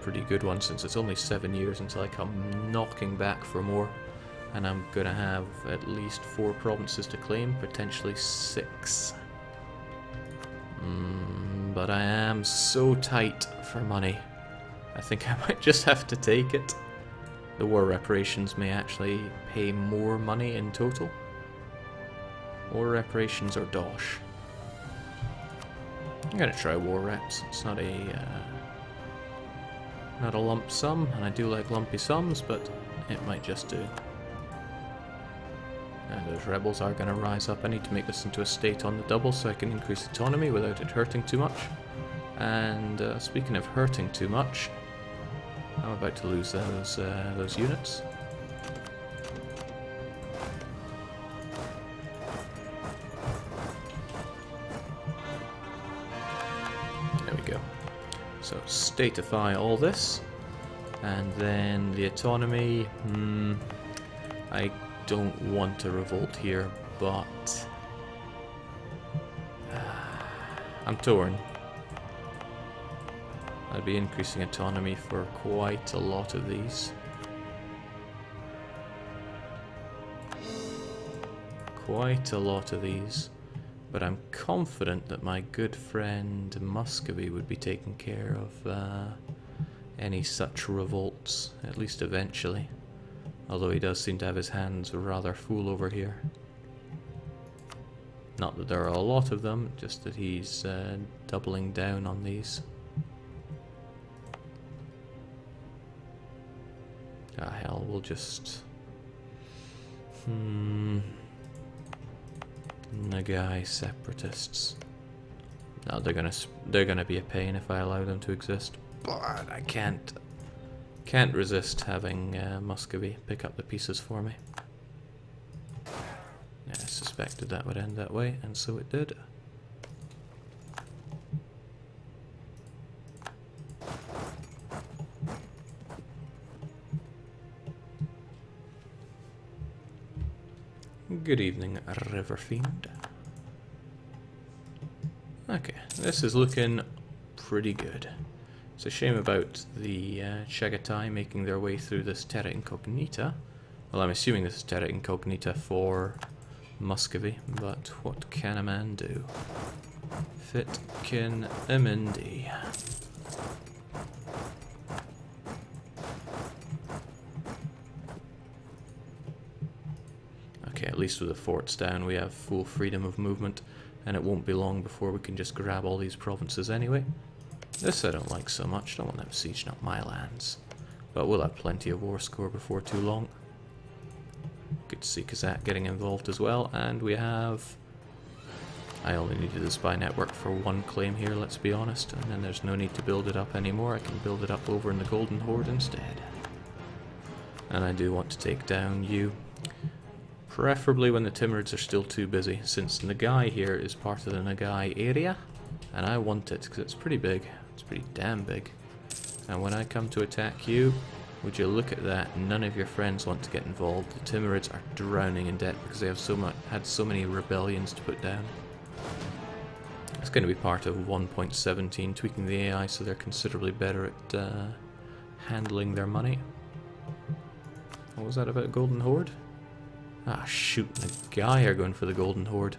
pretty good one since it's only 7 years until I come knocking back for more. And I'm gonna have at least 4 provinces to claim, potentially 6. But I am so tight for money. I think I might just have to take it. The war reparations may actually pay more money in total. War reparations or dosh. I'm gonna try war reps. It's not a lump sum, and I do like lumpy sums, but it might just do. And those rebels are going to rise up. I need to make this into a state on the double so I can increase autonomy without it hurting too much. And speaking of hurting too much, I'm about to lose those units. There we go. So statify all this, and then the autonomy. I don't want to revolt here, but I'm torn. I'd be increasing autonomy for quite a lot of these. But I'm confident that my good friend Muscovy would be taking care of any such revolts, at least eventually. Although he does seem to have his hands rather full over here. Not that there are a lot of them, just that he's doubling down on these. Ah hell, we'll just... Nagai separatists. No, they're gonna be a pain if I allow them to exist. But I can't resist having Muscovy pick up the pieces for me. Yeah, I suspected that would end that way, and so it did. Good evening, River Fiend. Okay, this is looking pretty good. It's a shame about the Chagatai making their way through this terra incognita. Well, I'm assuming this is terra incognita for Muscovy, but what can a man do? Fit can a mindy. Okay, at least with the forts down we have full freedom of movement, and it won't be long before we can just grab all these provinces anyway. This I don't like so much, don't want them sieging up my lands. But we'll have plenty of war score before too long. Good to see Kazakh getting involved as well, and we have... I only needed the spy network for 1 claim here, let's be honest, and then there's no need to build it up anymore. I can build it up over in the Golden Horde instead. And I do want to take down you. Preferably when the Timurids are still too busy, since Nagai here is part of the Nagai area, and I want it because it's pretty big. It's pretty damn big. And when I come to attack you, would you look at that? None of your friends want to get involved. The Timurids are drowning in debt because they have had so many rebellions to put down. It's going to be part of 1.17, tweaking the AI so they're considerably better at handling their money. What was that about Golden Horde? Ah shoot, the guy are going for the Golden Horde.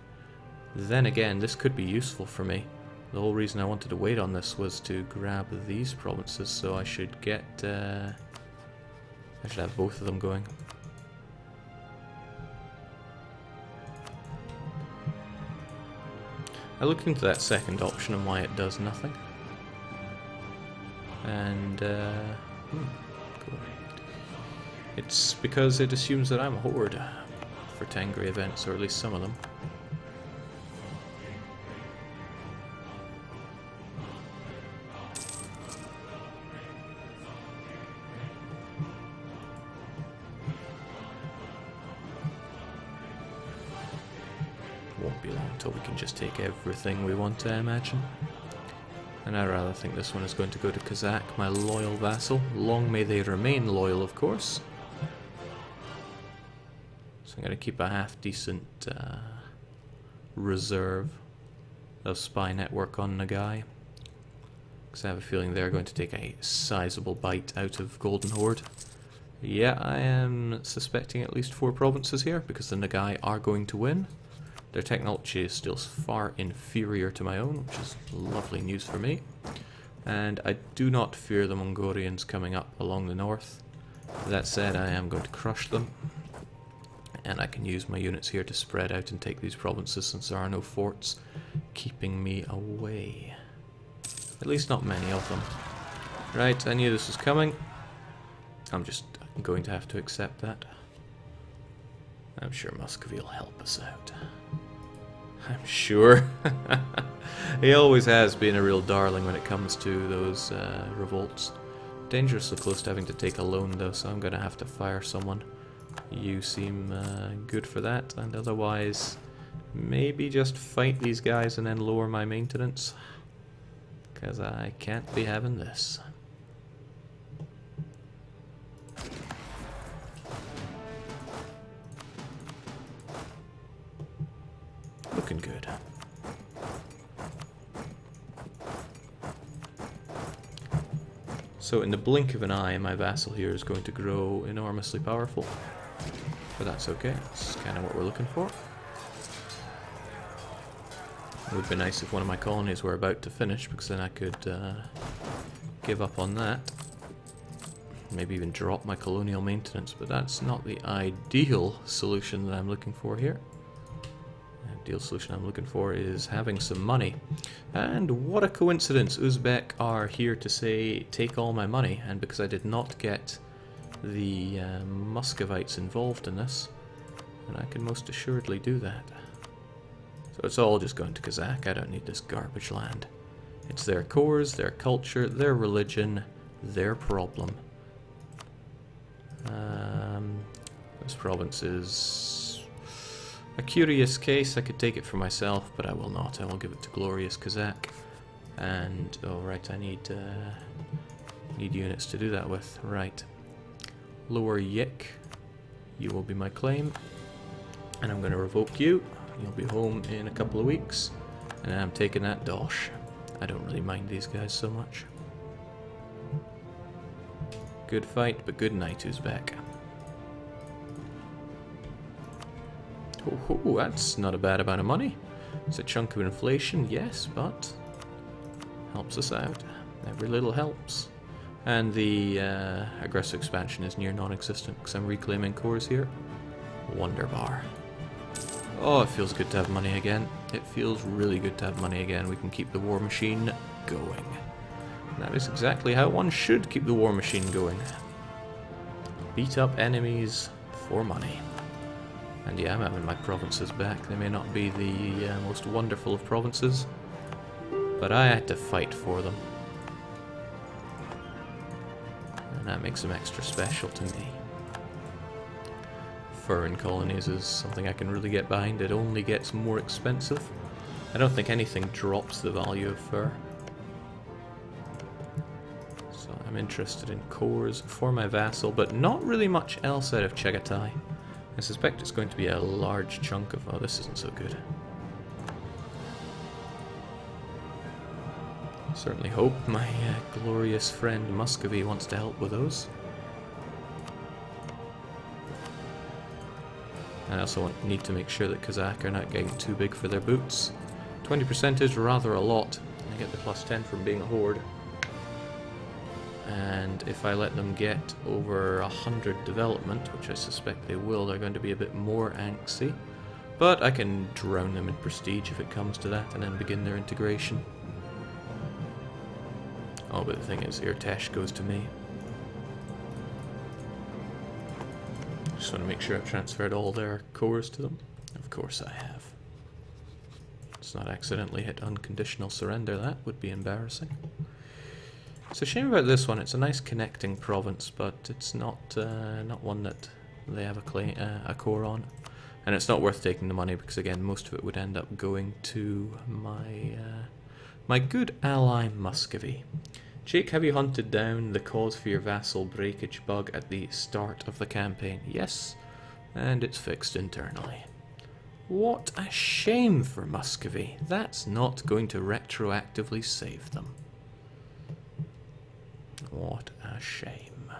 Then again, this could be useful for me. The whole reason I wanted to wait on this was to grab these provinces, so I should get... I should have both of them going. I looked into that second option and why it does nothing. And, cool. It's because it assumes that I'm a horde for Tangri events, or at least some of them. Won't be long until we can just take everything we want, I imagine. And I rather think this one is going to go to Kazakh, my loyal vassal. Long may they remain loyal, of course. So I'm going to keep a half-decent reserve of spy network on Nagai. because I have a feeling they're going to take a sizable bite out of Golden Horde. Yeah, I am suspecting at least 4 provinces here, because the Nagai are going to win. Their technology is still far inferior to my own, which is lovely news for me. And I do not fear the Mongolians coming up along the north. That said, I am going to crush them. And I can use my units here to spread out and take these provinces, since there are no forts keeping me away. At least not many of them. Right, I knew this was coming. I'm just going to have to accept that. I'm sure Muscovy will help us out. I'm sure. He always has been a real darling when it comes to those revolts. Dangerously close to having to take a loan though, so I'm going to have to fire someone. You seem good for that, and otherwise maybe just fight these guys and then lower my maintenance. Because I can't be having this. Looking good. So in the blink of an eye, my vassal here is going to grow enormously powerful. But that's okay, that's kind of what we're looking for. It would be nice if one of my colonies were about to finish, because then I could give up on that. Maybe even drop my colonial maintenance, but that's not the ideal solution that I'm looking for here. Ideal solution I'm looking for is having some money. And what a coincidence, Uzbek are here to say take all my money, and because I did not get the Muscovites involved in this, and I can most assuredly do that. So it's all just going to Kazakh. I don't need this garbage land. It's their cores, their culture, their religion, their problem. This province is a curious case. I could take it for myself, but I will not. I will give it to glorious Kazakh. And, oh right, I need units to do that with. Right. Lower Yik, you will be my claim. And I'm going to revoke you. You'll be home in a couple of weeks. And I'm taking that Dosh. I don't really mind these guys so much. Good fight, but good night, Uzbek. Oh, that's not a bad amount of money. It's a chunk of inflation, yes, but helps us out. Every little helps. And the aggressive expansion is near non-existent because I'm reclaiming cores here. Wonderbar. Oh, it feels good to have money again. It feels really good to have money again. We can keep the war machine going. And that is exactly how one should keep the war machine going. Beat up enemies for money. And yeah, I'm having my provinces back. They may not be the most wonderful of provinces, but I had to fight for them. And that makes them extra special to me. Fur in colonies is something I can really get behind. It only gets more expensive. I don't think anything drops the value of fur. So I'm interested in cores for my vassal, but not really much else out of Chagatai. I suspect it's going to be a large chunk of... oh, this isn't so good. Certainly hope my glorious friend Muscovy wants to help with those. I also need to make sure that Kazakh are not getting too big for their boots. 20% is rather a lot. I get the +10 from being a horde. And if I let them get over 100 development, which I suspect they will, they're going to be a bit more angsty. But I can drown them in prestige if it comes to that, and then begin their integration. Oh, but the thing is, Irtesh goes to me. Just want to make sure I've transferred all their cores to them. Of course I have. Let's not accidentally hit unconditional surrender. That would be embarrassing. It's a shame about this one. It's a nice connecting province, but it's not one that they have a core on. And it's not worth taking the money because, again, most of it would end up going to my good ally Muscovy. Jake, have you hunted down the cause for your vassal breakage bug at the start of the campaign? Yes, and it's fixed internally. What a shame for Muscovy. That's not going to retroactively save them. What a shame.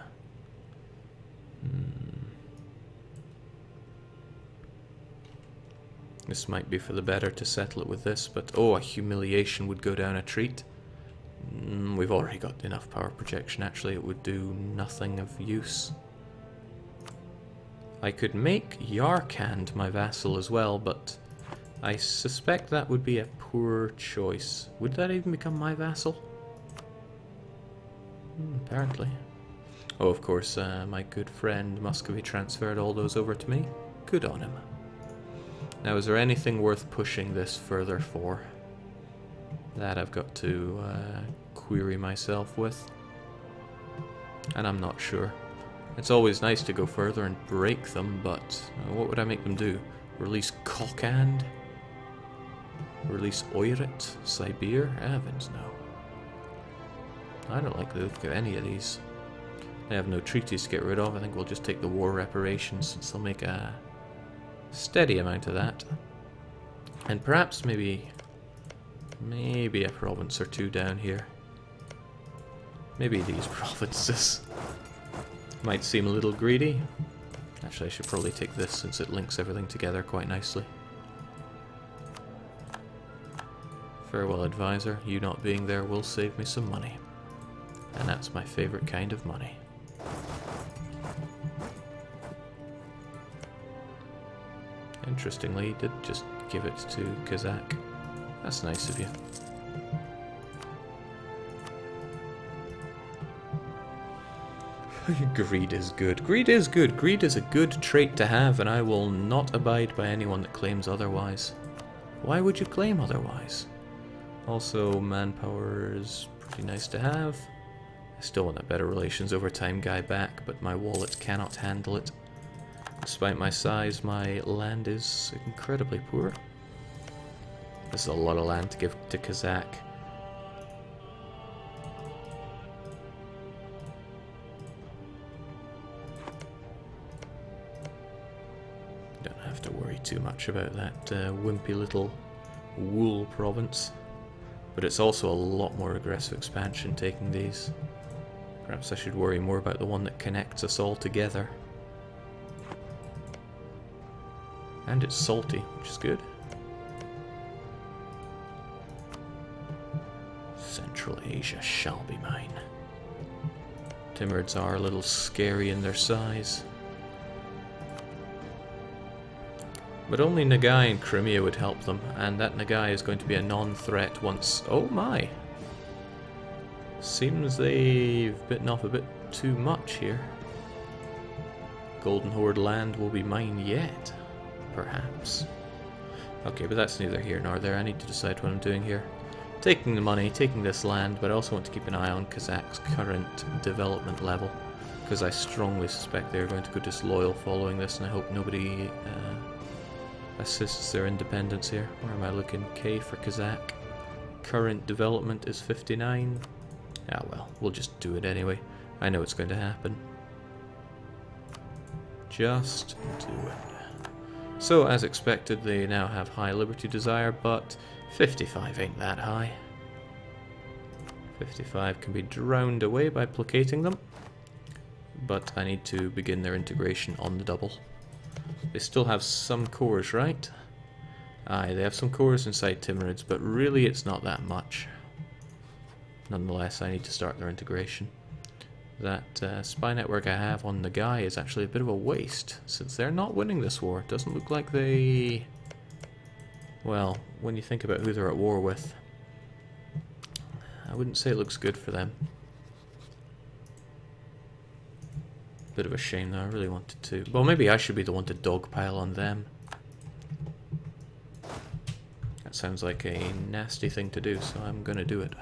This might be for the better to settle it with this, but oh, a humiliation would go down a treat. We've already got enough power projection, actually. It would do nothing of use. I could make Yarkand my vassal as well, but I suspect that would be a poor choice. Would that even become my vassal? Apparently. Oh, of course, my good friend Muscovy transferred all those over to me. Good on him. Now, is there anything worth pushing this further for? That I've got to query myself with. And I'm not sure. It's always nice to go further and break them, but what would I make them do? Release Kokand? Release Oirit? Sibir? Heavens no. I don't like the look of any of these. They have no treaties to get rid of. I think we'll just take the war reparations, since they'll make a steady amount of that. And perhaps maybe a province or two down here. Maybe these provinces. Might seem a little greedy. Actually, I should probably take this since it links everything together quite nicely. Farewell, advisor. You not being there will save me some money. And that's my favorite kind of money. Interestingly, he did just give it to Kazakh. That's nice of you. Greed is good. Greed is good. Greed is a good trait to have, and I will not abide by anyone that claims otherwise. Why would you claim otherwise? Also, manpower is pretty nice to have. I still want that better relations over time guy back, but my wallet cannot handle it. Despite my size, my land is incredibly poor. This is a lot of land to give to Kazakh. Don't have to worry too much about that wimpy little wool province. But it's also a lot more aggressive expansion taking these. Perhaps I should worry more about the one that connects us all together. And it's salty, which is good. Central Asia shall be mine. Timurids are a little scary in their size. But only Nagai and Crimea would help them, and that Nagai is going to be a non-threat once... Oh my! Seems they've bitten off a bit too much here. Golden Horde land will be mine yet. Perhaps. Okay, but that's neither here nor there. I need to decide what I'm doing here. Taking the money, taking this land, but I also want to keep an eye on Kazakh's current development level, because I strongly suspect they're going to go disloyal following this, and I hope nobody assists their independence here. Where am I looking? K for Kazakh. Current development is 59. Ah well, we'll just do it anyway. I know it's going to happen. Just do it. So, as expected, they now have high liberty desire, but 55 ain't that high. 55 can be drowned away by placating them, but I need to begin their integration on the double. They still have some cores, right? Aye, they have some cores inside Timurids, but really it's not that much. Nonetheless, I need to start their integration. That spy network I have on the guy is actually a bit of a waste, since they're not winning this war. It doesn't look like they... Well, when you think about who they're at war with, I wouldn't say it looks good for them. Bit of a shame though, I really wanted to... Well, maybe I should be the one to dogpile on them. That sounds like a nasty thing to do, so I'm gonna do it.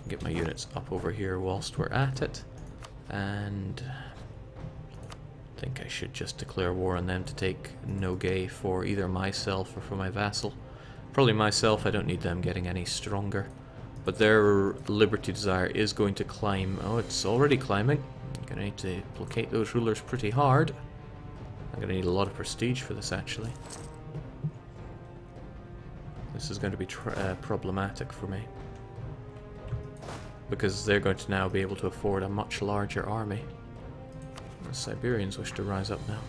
Get my units up over here whilst we're at it. And I think I should just declare war on them to take Nogay for either myself or for my vassal. Probably myself, I don't need them getting any stronger. But their liberty desire is going to climb. Oh, it's already climbing. I'm going to need to placate those rulers pretty hard. I'm going to need a lot of prestige for this, actually. This is going to be problematic for me. because they're going to now be able to afford a much larger army. The Siberians wish to rise up now.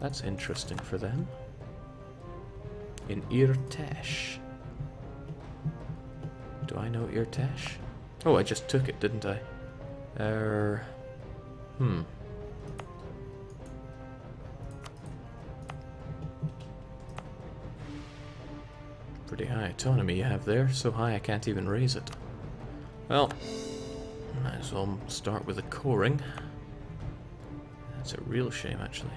That's interesting for them. In Irtesh. Do I know Irtesh? Oh, I just took it, didn't I? Pretty high autonomy you have there, so high I can't even raise it. Well, might as well start with a coring. That's a real shame, actually.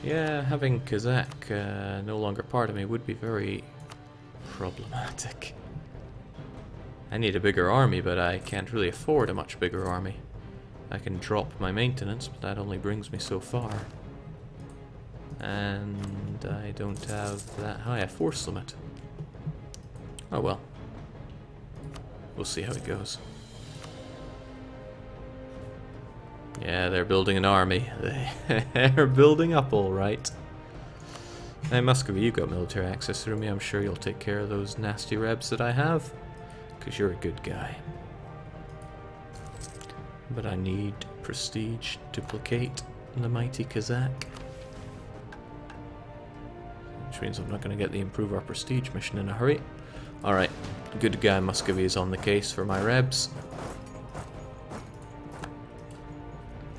Yeah, having Kazakh no longer part of me would be very problematic. I need a bigger army, but I can't really afford a much bigger army. I can drop my maintenance, but that only brings me so far. And I don't have that high a force limit. Oh well. We'll see how it goes. Yeah, they're building an army. They're building up all right. Hey, Muscovy, you've got military access through me. I'm sure you'll take care of those nasty rebs that I have. Because you're a good guy. But I need prestige to placate the mighty Kazakh. Which means I'm not going to get the improve our prestige mission in a hurry. Alright, good guy Muscovy is on the case for my rebs.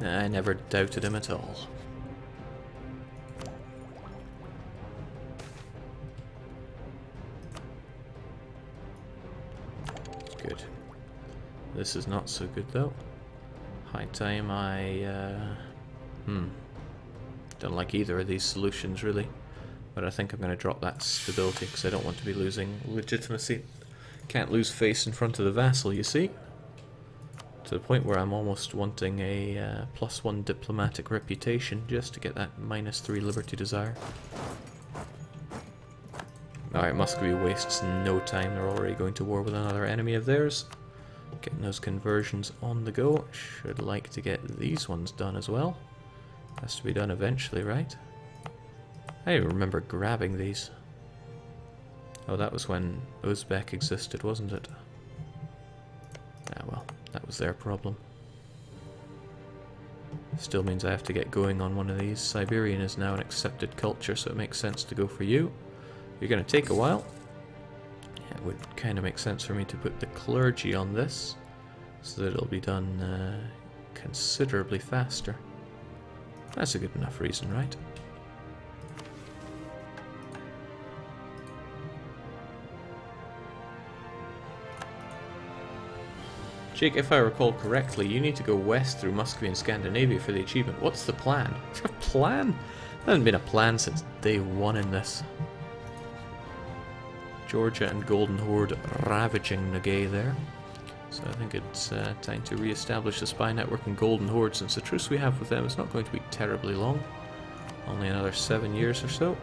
I never doubted him at all. Good. This is not so good though. High time I don't like either of these solutions really. But I think I'm going to drop that stability because I don't want to be losing legitimacy. Can't lose face in front of the vassal, you see. To the point where I'm almost wanting a +1 diplomatic reputation just to get that -3 liberty desire. Alright, Muscovy wastes no time. They're already going to war with another enemy of theirs. Getting those conversions on the go. Should like to get these ones done as well. Has to be done eventually, right? I remember grabbing these. Oh, that was when Uzbek existed, wasn't it? Ah, well, that was their problem. Still means I have to get going on one of these. Siberian is now an accepted culture, so it makes sense to go for you. You're going to take a while. Yeah, it would kind of make sense for me to put the clergy on this, so that it'll be done considerably faster. That's a good enough reason, right? Jake, if I recall correctly, you need to go west through Muscovy and Scandinavia for the achievement. What's the plan? A plan? There hasn't been a plan since day one in this. Georgia and Golden Horde ravaging Nogay there. So I think it's time to re-establish the spy network in Golden Horde, since the truce we have with them is not going to be terribly long. Only another 7 years or so.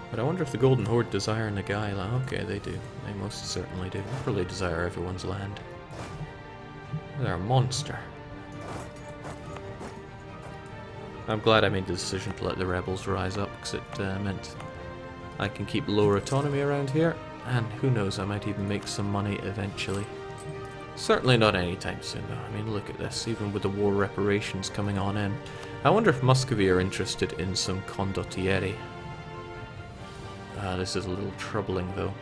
But I wonder if the Golden Horde desire Nogay. Okay, they do. They most certainly do. They probably desire everyone's land. They're a monster. I'm glad I made the decision to let the rebels rise up, because it meant I can keep lower autonomy around here, and who knows, I might even make some money eventually. Certainly not anytime soon though. I mean, look at this, even with the war reparations coming on in. I wonder if Muscovy are interested in some condottieri. This is a little troubling though,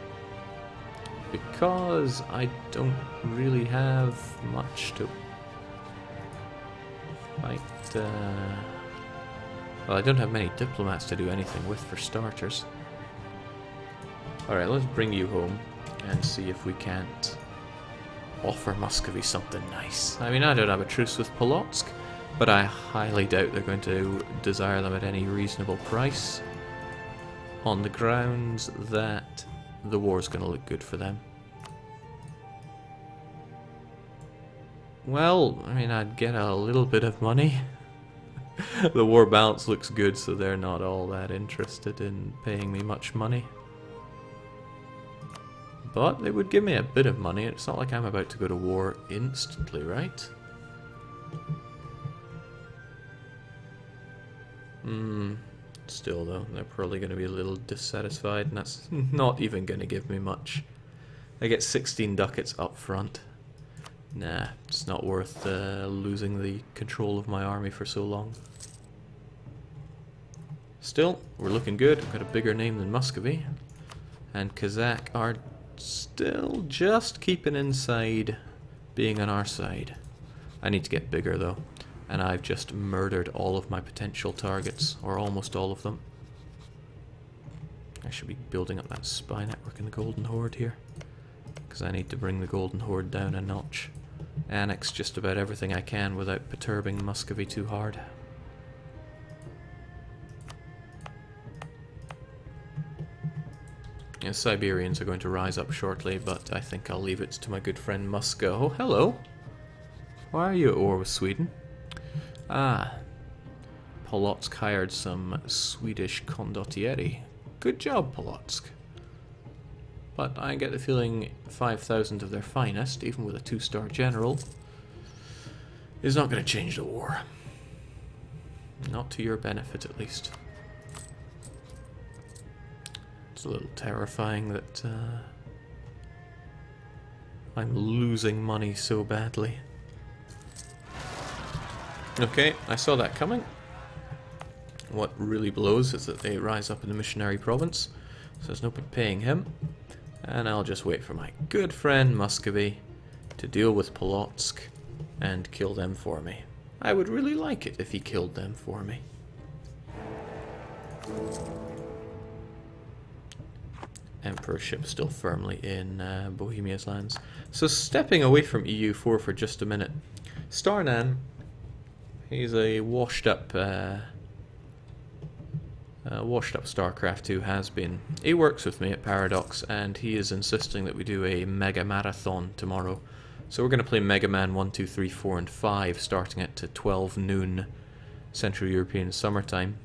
because I don't really have much to fight. Well, I don't have many diplomats to do anything with, for starters. Alright, let's bring you home and see if we can't offer Muscovy something nice. I mean, I don't have a truce with Polotsk, but I highly doubt they're going to desire them at any reasonable price, on the grounds that the war's going to look good for them. Well, I mean, I'd get a little bit of money. The war balance looks good, so they're not all that interested in paying me much money. But they would give me a bit of money. It's not like I'm about to go to war instantly, right? Still though, they're probably going to be a little dissatisfied, and that's not even going to give me much. I get 16 ducats up front. Nah, it's not worth losing the control of my army for so long. Still, we're looking good. We've got a bigger name than Muscovy. And Kazakh are still just keeping inside being on our side. I need to get bigger though. And I've just murdered all of my potential targets, or almost all of them. I should be building up that spy network in the Golden Horde here, because I need to bring the Golden Horde down a notch. Annex just about everything I can without perturbing Muscovy too hard. The Siberians are going to rise up shortly, but I think I'll leave it to my good friend Muska. Oh, hello! Why are you at war with Sweden? Ah, Polotsk hired some Swedish condottieri. Good job, Polotsk. But I get the feeling 5,000 of their finest, even with a 2-star general, is not going to change the war. Not to your benefit, at least. It's a little terrifying that I'm losing money so badly. Okay, I saw that coming. What really blows is that they rise up in the missionary province, so there's no point paying him. And I'll just wait for my good friend Muscovy to deal with Polotsk and kill them for me. I would really like it if he killed them for me. Emperorship still firmly in Bohemia's lands. So stepping away from EU4 for just a minute. Starnan, he's a washed up StarCraft who has been. He works with me at Paradox, and he is insisting that we do a mega marathon tomorrow. So we're going to play Mega Man 1, 2, 3, 4, and 5, starting at 12 noon Central European summertime.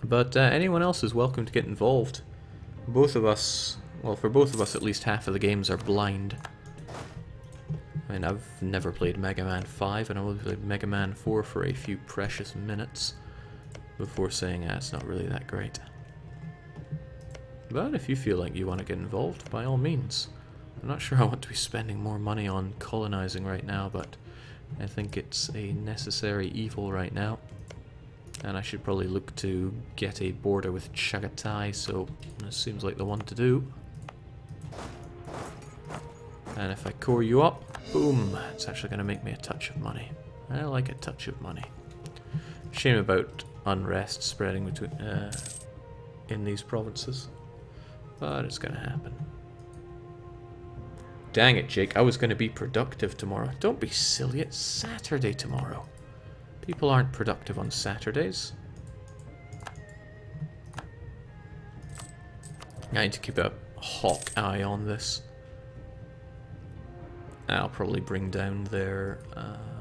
But anyone else is welcome to get involved. Both of us, well, for both of us, at least half of the games are blind. I mean, I've never played Mega Man 5, and I only played Mega Man 4 for a few precious minutes before saying, it's not really that great. But if you feel like you want to get involved, by all means. I'm not sure I want to be spending more money on colonizing right now, but I think it's a necessary evil right now. And I should probably look to get a border with Chagatai, so this seems like the one to do. And if I core you up, boom, it's actually going to make me a touch of money. I like a touch of money. Shame about unrest spreading between in these provinces, but it's going to happen. Dang it, Jake, I was going to be productive tomorrow. Don't be silly, it's Saturday tomorrow. People aren't productive on Saturdays. I need to keep a hawk eye on this. I'll probably bring down their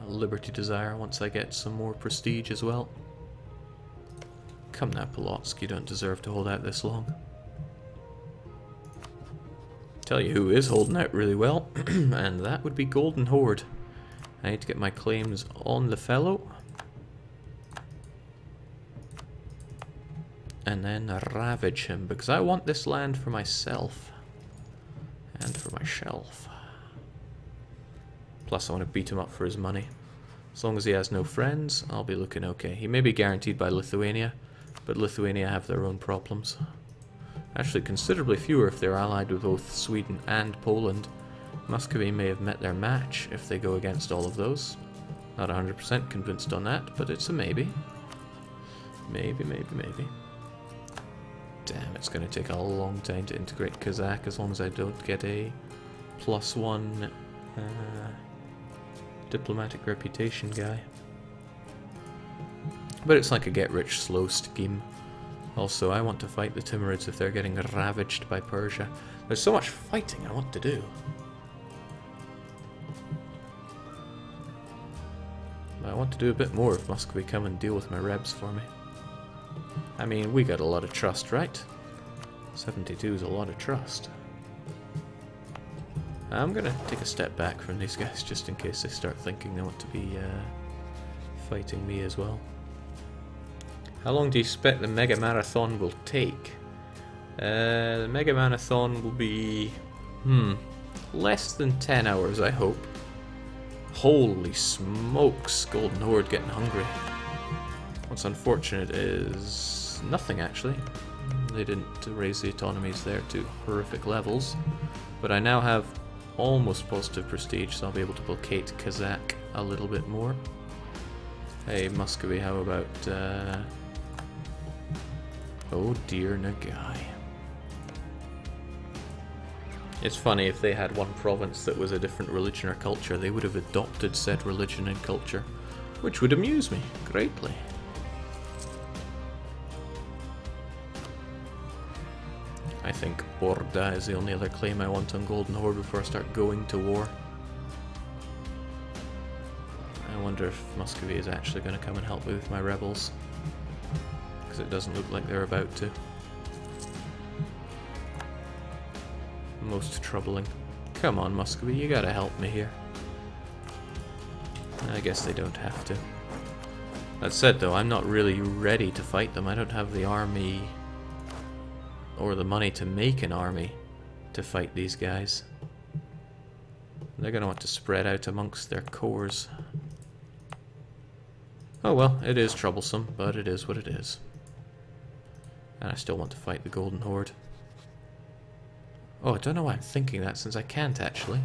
Liberty Desire once I get some more prestige as well. Come now, Polotsk, you don't deserve to hold out this long. Tell you who is holding out really well, and that would be Golden Horde. I need to get my claims on the fellow. And then ravage him, because I want this land for myself. And for my shelf. Plus I want to beat him up for his money. As long as he has no friends, I'll be looking okay. He may be guaranteed by Lithuania, but Lithuania have their own problems. Actually, considerably fewer if they're allied with both Sweden and Poland. Muscovy may have met their match if they go against all of those. Not 100% convinced on that, but it's a maybe. Maybe, maybe, maybe. Damn, it's going to take a long time to integrate Kazakh as long as I don't get a +1 diplomatic reputation guy. But it's like a get-rich-slow scheme. Also, I want to fight the Timurids if they're getting ravaged by Persia. There's so much fighting I want to do. But I want to do a bit more if Muscovy come and deal with my rebs for me. I mean, we got a lot of trust, right? 72 is a lot of trust. I'm gonna take a step back from these guys just in case they start thinking they want to be fighting me as well. How long do you expect the Mega Marathon will take? The Mega Marathon will be... less than 10 hours, I hope. Holy smokes, Golden Horde getting hungry. What's unfortunate is nothing, actually. They didn't raise the autonomies there to horrific levels. But I now have almost positive prestige, so I'll be able to placate Kazakh a little bit more. Hey, Muscovy, how about... Oh dear, Nagai. It's funny, if they had one province that was a different religion or culture, they would have adopted said religion and culture, which would amuse me greatly. I think Orda is the only other claim I want on Golden Horde before I start going to war. I wonder if Muscovy is actually going to come and help me with my rebels, because it doesn't look like they're about to. Most troubling. Come on, Muscovy, you gotta help me here. I guess they don't have to. That said, though, I'm not really ready to fight them. I don't have the army or the money to make an army to fight these guys. They're gonna want to spread out amongst their cores. Oh well, it is troublesome, but it is what it is. And I still want to fight the Golden Horde. Oh, I don't know why I'm thinking that, since I can't actually.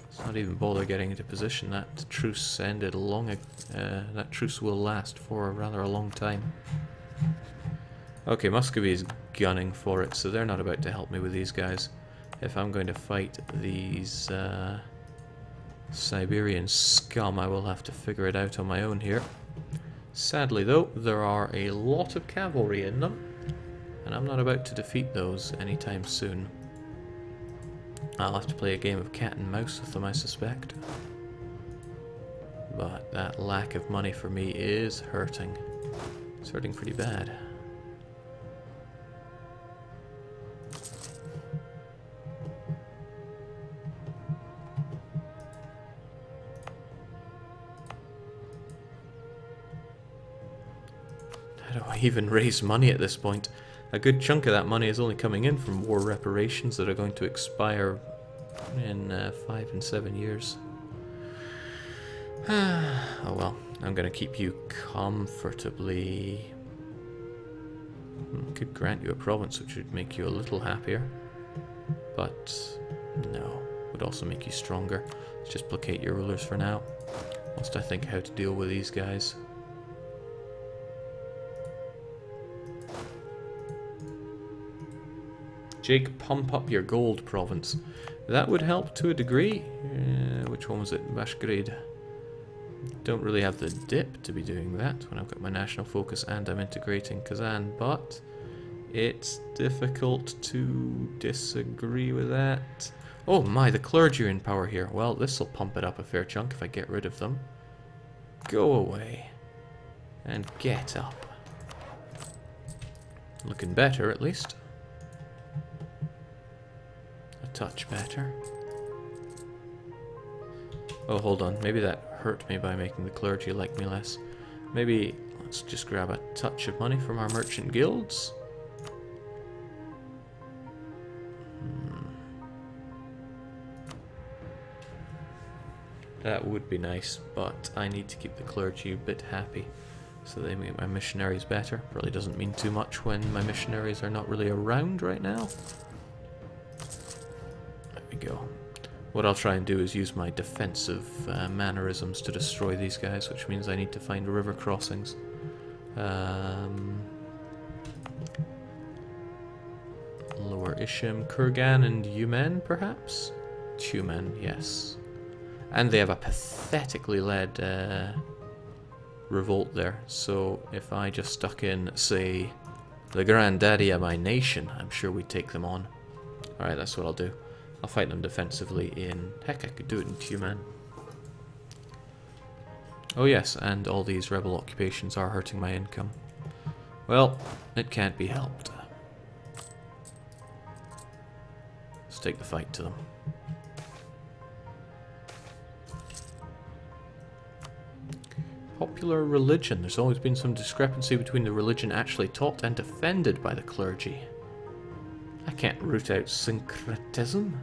Let's not even bother getting into position. That truce ended long. That truce will last for rather a long time. Okay, Muscovy is gunning for it, so they're not about to help me with these guys. If I'm going to fight these Siberian scum, I will have to figure it out on my own here. Sadly, though, there are a lot of cavalry in them, and I'm not about to defeat those anytime soon. I'll have to play a game of cat and mouse with them, I suspect. But that lack of money for me is hurting. It's hurting pretty bad. How do I even raise money at this point? A good chunk of that money is only coming in from war reparations that are going to expire in 5 and 7 years. Oh well, I'm going to keep you comfortably. Could grant you a province which would make you a little happier. But no, would also make you stronger. Let's just placate your rulers for now, whilst I think how to deal with these guys. Jake, pump up your gold province. That would help to a degree. Which one was it? Bashgrid. Don't really have the dip to be doing that when I've got my national focus and I'm integrating Kazan, but it's difficult to disagree with that. Oh my, the clergy are in power here. Well, this will pump it up a fair chunk if I get rid of them. Go away. And get up. Looking better, at least. Touch better. Oh, hold on. Maybe that hurt me by making the clergy like me less. Maybe let's just grab a touch of money from our merchant guilds. That would be nice, but I need to keep the clergy a bit happy so they make my missionaries better. Probably doesn't mean too much when my missionaries are not really around right now. Go. What I'll try and do is use my defensive mannerisms to destroy these guys, which means I need to find river crossings. Lower Ishim, Kurgan, and Yumen, perhaps? Tumen, yes. And they have a pathetically led revolt there, so if I just stuck in, say, the granddaddy of my nation, I'm sure we'd take them on. Alright, that's what I'll do. I'll fight them defensively in... Heck, I could do it in Tumen. Oh yes, and all these rebel occupations are hurting my income. Well, it can't be helped. Let's take the fight to them. particular religion. There's always been some discrepancy between the religion actually taught and defended by the clergy. I can't root out syncretism.